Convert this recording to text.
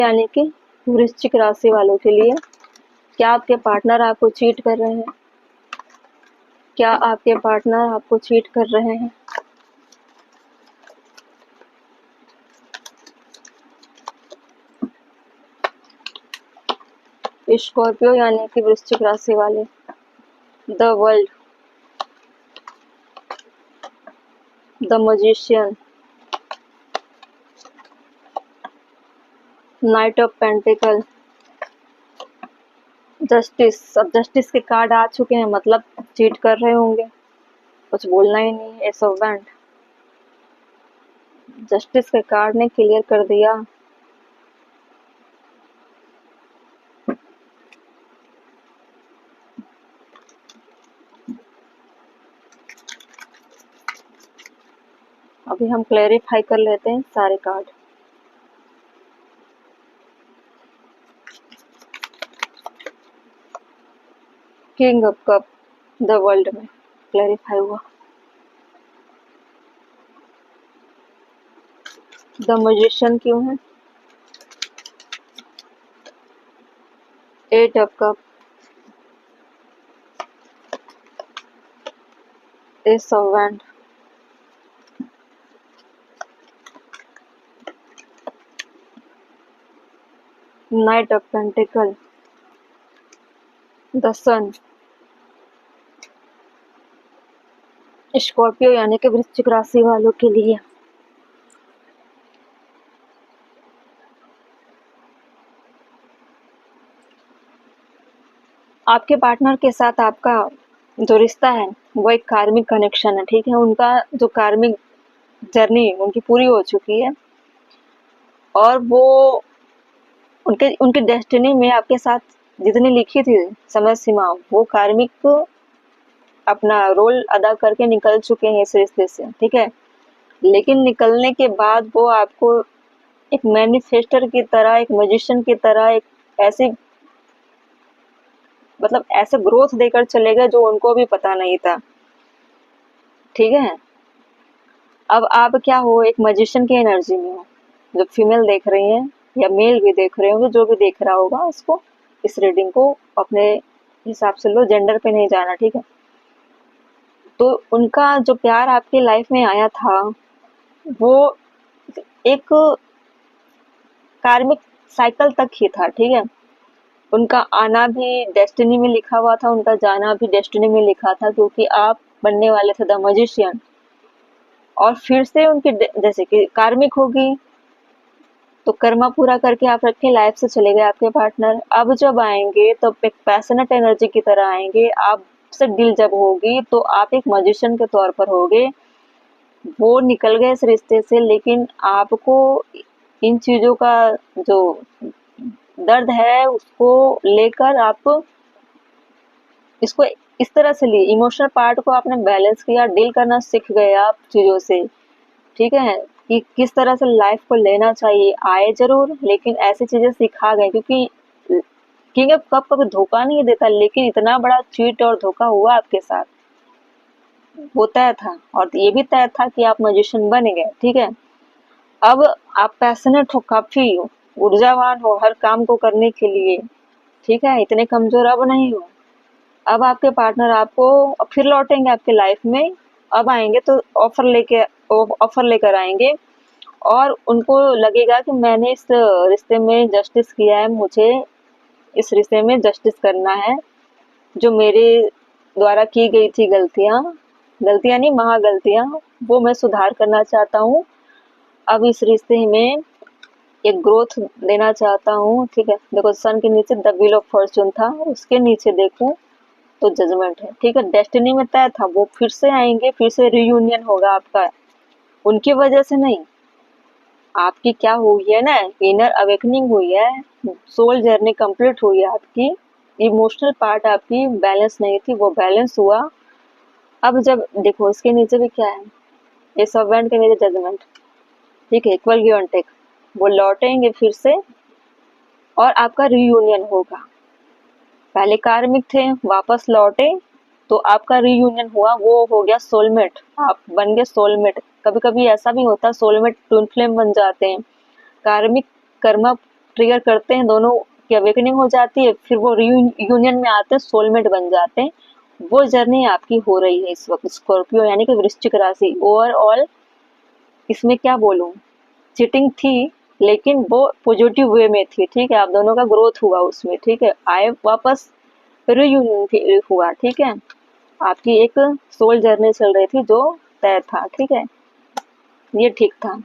यानी कि वृश्चिक राशि वालों के लिए, क्या आपके पार्टनर आपको चीट कर रहे हैं? क्या आपके पार्टनर आपको चीट कर रहे हैं? स्कॉर्पियो यानी कि वृश्चिक राशि वाले, the world, the magician, night of pentacle, justice. अब जस्टिस के कार्ड आ चुके हैं, मतलब चीट कर रहे होंगे, कुछ बोलना ही नहीं। एस ऑफ वैंड, जस्टिस के कार्ड ने क्लियर कर दिया। अभी हम क्लैरिफाई कर लेते हैं सारे card. King of cup, the world में क्लैरिफाई हुआ। द मैजिशियन क्यों है? Eight of cup, ace of wand, knight of pentacle, the sun. Scorpio यानी कि वृश्चिक राशि वालों के लिए आपके पार्टनर के साथ आपका जो रिश्ता है वो एक कार्मिक कनेक्शन है, ठीक है। उनका जो कार्मिक जर्नी उनकी पूरी हो चुकी है और वो उनके उनकी डेस्टिनी में आपके साथ जितनी लिखी थी समय सीमा, वो कार्मिक अपना रोल अदा करके निकल चुके हैं इस रिश्ते से, ठीक है। लेकिन निकलने के बाद वो आपको एक मैनिफेस्टर की तरह, एक मैजिशियन की तरह, एक ऐसी मतलब ऐसे ग्रोथ देकर चले गए जो उनको भी पता नहीं था, ठीक है। अब आप क्या हो, एक मैजिशियन की एनर्जी में हो। जो फीमेल देख रही हैं या मेल भी देख रहे होंगे, जो भी देख रहा होगा इसको, इस रीडिंग को अपने हिसाब से लो, जेंडर पे नहीं जाना, ठीक है। तो उनका जो प्यार आपकी लाइफ में आया था वो एक कार्मिक साइकिल तक ही था, ठीक है। उनका आना भी डेस्टिनी में लिखा हुआ था, उनका जाना भी डेस्टिनी में लिखा था, क्योंकि आप बनने वाले थे द मैजिशियन। और फिर से उनकी जैसे कि कार्मिक होगी तो कर्मा पूरा करके आप रखे लाइफ से चले गए आपके पार्टनर। अब जब आएंगे तो एक पैशनेट एनर्जी की तरह आएंगे, आपसे डील जब होगी तो आप एक मैजिशियन के तौर पर होगे। वो निकल गए इस रिश्ते से, लेकिन आपको इन चीजों का जो दर्द है उसको लेकर आप इसको इस तरह से लिए, इमोशनल पार्ट को आपने बैलेंस किया, डील करना सीख गए आप चीजों से, ठीक है। कि किस तरह से लाइफ को लेना चाहिए। आए जरूर, लेकिन ऐसी चीजें सिखा गए, क्योंकि किंग ऑफ कप कभी धोखा नहीं देता, लेकिन इतना बड़ा चीट और धोखा हुआ आपके साथ, वो तय था। और ये भी तय था कि आप मैजिशियन बन गए, ठीक है। अब आप पैशनेट हो, काफी ऊर्जावान हो हर काम को करने के लिए, ठीक है। इतने कमजोर अब नहीं हो। अब आपके पार्टनर आपको फिर लौटेंगे आपके लाइफ में। अब आएंगे तो ऑफर लेकर आएंगे और उनको लगेगा कि मैंने इस रिश्ते में जस्टिस किया है, मुझे इस रिश्ते में जस्टिस करना है। जो मेरे द्वारा की गई थी गलतियां, गलतियां नहीं महागलतियां, वो मैं सुधार करना चाहता हूँ। अब इस रिश्ते में एक ग्रोथ देना चाहता हूँ, ठीक है। देखो सन के नीचे द व्हील ऑफ फॉर्चून था, उसके नीचे देखो तो जजमेंट है, ठीक है। डेस्टिनी में तय था वो फिर से आएंगे, फिर से रियूनियन होगा आपका, उनकी वजह से नहीं। आपकी क्या हुई है ना, इनर अवेकनिंग हुई है, सोल जर्नी कंप्लीट हुई है आपकी। इमोशनल पार्ट आपकी बैलेंस नहीं थी, वो बैलेंस हुआ। अब जब देखो इसके नीचे भी क्या है, ये सर्वेंट के नीचे जजमेंट, ठीक है। इक्वल गिव एंड टेक, वो लौटेंगे फिर से और आपका रियूनियन होगा। पहले कार्मिक थे, वापस लौटे तो आपका रीयूनियन हुआ, वो हो गया सोलमेट, आप बन गए सोलमेट। कभी कभी ऐसा भी होता है सोलमेट ट्विन फ्लेम बन जाते हैं। कार्मिक कर्मा ट्रिगर करते हैं, दोनों की अवेकनिंग हो जाती है, फिर वो यूनियन में आते हैं, सोलमेट बन जाते हैं। वो जर्नी आपकी हो रही है इस वक्त स्कॉर्पियो यानी कि वृश्चिक राशि। ओवरऑल इसमें क्या बोलूं, चीटिंग थी लेकिन वो पॉजिटिव वे में थी, ठीक है। आप दोनों का ग्रोथ हुआ उसमें, ठीक है, आए वापस रियूनियन हुआ, ठीक है। आपकी एक सोल जर्नी चल रही थी जो तय था, ठीक है, ये ठीक था।